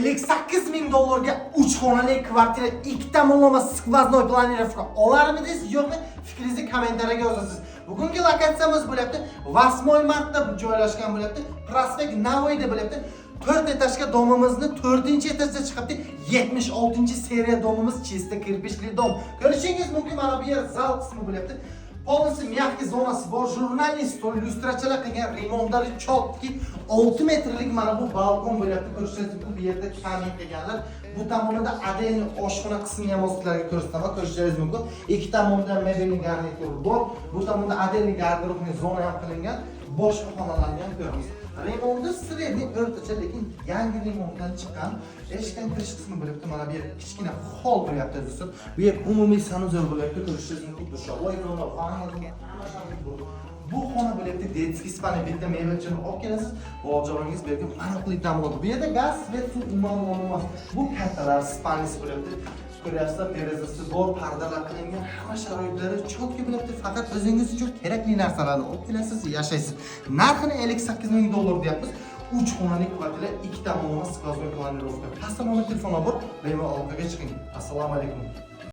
$58,000 ga 3 xonali kvartira, 2 tomonlama skvoznoy planировка olarmidingiz yo'qmi? Fikringizni kommentariyaga yozasiz. Bugungi lokatsiyamiz bo'lyapti 8 martda joylashgan bo'lyapti. Prospekt Navoiyda bo'lyapti. 4 etajga domimizni 4-etajda chiqibdi. 76-seriya domimiz chista kirpishli dom. Ko'rishingiz mumkin, mana bu yer zal qismi bo'lyapti. Polisi mягкий zonasi bor, jurnalniy stol, lyustrachalar qilgan, remontlar chotki 6 metrlik mana bu balkon bo'lyapti. Ko'rishingiz mumkin, bu yerda kamin qilganlar. Bu tomonida adeniy oshxona qismini ham sizlarga ko'rsataman. Ko'rishingiz mumkin. Ikki tomonda mebelli garnitur bor. Bu tomonda adeniy garderobni zona ham qilingan. Boshqa xonalarni ham ko'ramiz. Remontda sredniy o'rtacha, lekin yangi remontdan chiqqan eshikdan kirish qismi bo'lyapti. Mana bu yer kichkina hol bo'lyapti do'stlar. Bu yer umumiy sanuzor bo'lyapti. Ko'rishingiz mumkin. Dushovой zona, vanna, bu xona bo'lyapti. Детский spani bitta mebelchini olib kelasiz. Vojaringiz bergan maroqli ta'minot. Bu yerda gaz, svet, suv umuman emas. Bu kattalar spanisi bo'lyapti. Ko'ryapsizlar, derazasi bor, pardalar qilingan, hamma sharoitlari chotki bo'lyapti. Faqat o'zingiz uchun kerakli narsalarni olib kelasiz, yashaysiz. Narxini $58,000 deyapmiz. 3 xonali kvartira, 2 tomonlama skvoznoy planировка. Pastda telefon bor, bemalol aloqaga chiqing. Assalomu alaykum.